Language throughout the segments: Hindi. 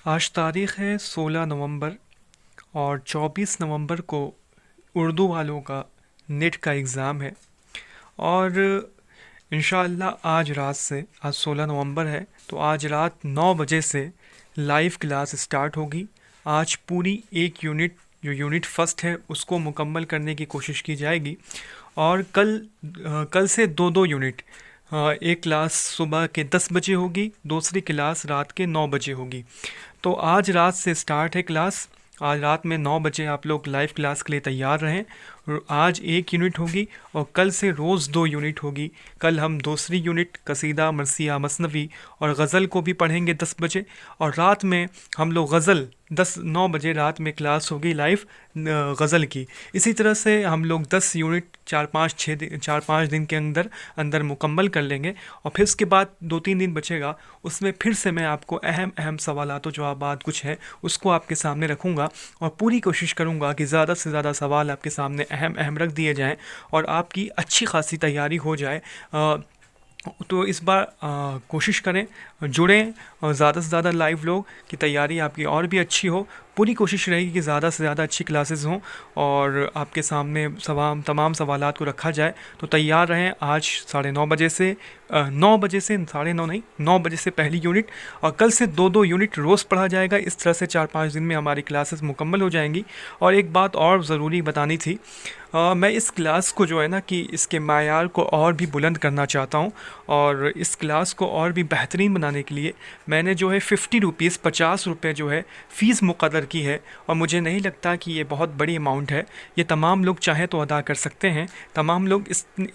आज तारीख़ है 16 नवंबर और 24 नवंबर को उर्दू वालों का नेट का एग्ज़ाम है। और इंशाअल्लाह आज रात से, आज 16 नवंबर है तो आज रात 9 बजे से लाइव क्लास स्टार्ट होगी। आज पूरी एक यूनिट, जो यूनिट फर्स्ट है, उसको मुकम्मल करने की कोशिश की जाएगी। और कल से दो दो यूनिट, एक क्लास सुबह के 10 बजे होगी, दूसरी क्लास रात के 9 बजे होगी। तो आज रात से स्टार्ट है क्लास। आज रात में 9 बजे आप लोग लाइव क्लास के लिए तैयार रहें। आज एक यूनिट होगी और कल से रोज़ 2 यूनिट होगी। कल हम दूसरी यूनिट कसीदा, मरसिया, मसनवी और गज़ल को भी पढ़ेंगे 10 बजे। और रात में हम लोग गज़ल 9 बजे रात में क्लास होगी लाइव गज़ल की। इसी तरह से हम लोग 10 यूनिट 4-5 दिन के अंदर अंदर मुकम्मल कर लेंगे। और फिर उसके बाद 2-3 दिन बचेगा, उसमें फिर से मैं आपको अहम सवालात व जवाबात कुछ हैं उसको आपके सामने रखूँगा और पूरी कोशिश करूँगा कि ज़्यादा से ज़्यादा सवाल आपके सामने अहम रख दिए जाएं और आपकी अच्छी खासी तैयारी हो जाए। तो इस बार कोशिश करें, जुड़ें और ज़्यादा से ज़्यादा लाइव लोग की तैयारी आपकी और भी अच्छी हो। पूरी कोशिश रहेगी कि ज़्यादा से ज़्यादा अच्छी क्लासेस हों और आपके सामने तमाम सवालात को रखा जाए। तो तैयार रहें। आज 9:30 बजे से 9 बजे से 9:30 नहीं, 9 बजे से पहली यूनिट और कल से 2-2 यूनिट रोज़ पढ़ा जाएगा। इस तरह से 4-5 दिन में हमारी क्लासेस मुकम्मल हो जाएंगी। और एक बात और ज़रूरी बतानी थी, मैं इस क्लास को जो है ना कि इसके मायार को और भी बुलंद करना चाहता हूँ और इस क्लास को और भी बेहतरीन बनाने के लिए मैंने जो है 50 रुपये जो है फ़ीस मुक़र्रर की है। और मुझे नहीं लगता कि ये बहुत बड़ी अमाउंट है। ये तमाम लोग चाहें तो अदा कर सकते हैं। तमाम लोग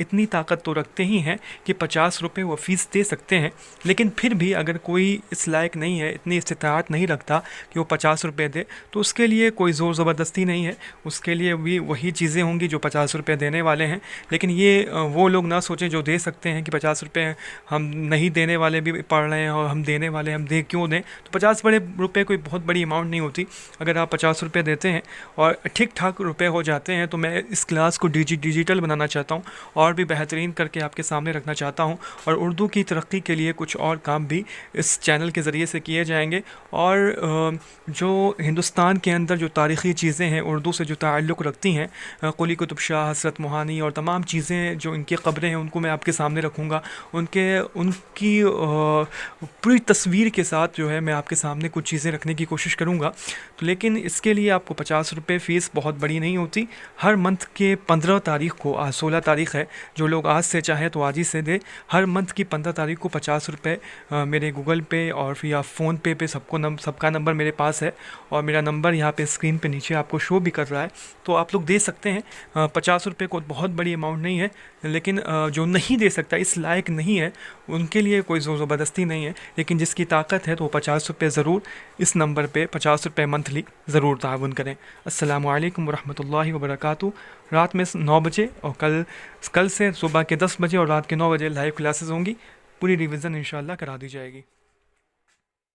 इतनी ताकत तो रखते ही हैं कि 50 रुपये वो फ़ीस दे सकते हैं। लेकिन फिर भी अगर कोई इस लायक नहीं है, इतनी इस्तिताअत नहीं रखता कि वो 50 रुपये दे, तो उसके लिए कोई ज़ोर ज़बरदस्ती नहीं है। उसके लिए भी वही चीज़ें होंगी जो 50 रुपये देने वाले हैं। लेकिन ये वो लोग ना सोचें जो दे सकते हैं कि 50 रुपये हम नहीं देने वाले भी पढ़ रहे हैं और हम देने वाले, हम दे क्यों दें। तो 50 बड़े रुपये कोई बहुत बड़ी अमाउंट नहीं होती। अगर आप 50 रुपये देते हैं और ठीक ठाक रुपये हो जाते हैं, तो मैं इस क्लास को डिजिटल बनाना चाहता हूँ और भी बेहतरीन करके आपके सामने रखना चाहता हूँ। और उर्दू की तरक्की के लिए कुछ और काम भी इस चैनल के ज़रिए से किए जाएंगे। और जो हिंदुस्तान के अंदर जो तारीख़ी चीज़ें हैं उर्दू से जो ताल्लुक़ रखती हैं, कुली कुतुब शाह, हज़रत मोहानी और तमाम चीज़ें जो इनकी क़ब्रें हैं, उनको मैं आपके सामने रखूँगा। उनकी पूरी तस्वीर के साथ जो है मैं आपके सामने कुछ चीज़ें रखने की कोशिश करूँगा। तो लेकिन इसके लिए आपको 50 रुपये फ़ीस बहुत बड़ी नहीं होती। हर मंथ के 15 तारीख़ को, आज 16 तारीख़ है, जो लोग आज से चाहें तो आज ही से दें। हर मंथ की 15 तारीख़ को 50 रुपये मेरे गूगल पे और फिर या फ़ोन पे सबका नंबर मेरे पास है और मेरा नंबर यहाँ पे स्क्रीन पे नीचे आपको शो भी कर रहा है, तो आप लोग दे सकते हैं। 50 रुपये को बहुत बड़ी अमाउंट नहीं है। लेकिन जो नहीं दे सकता, इस लायक नहीं है, उनके लिए कोई ज़ोर ज़बरदस्ती नहीं है। लेकिन जिसकी ताकत है तो वो 50 रुपये ज़रूर इस नंबर पे 50 रुपये मंथली ज़रूर ताउन करें। अस्सलामु अलैकुम वरहमतुल्लाहि वबरकातुहू। रात में 9 बजे और कल से सुबह के 10 बजे और रात के 9 बजे लाइव क्लासेस होंगी। पूरी रिवीजन इंशाअल्लाह करा दी जाएगी।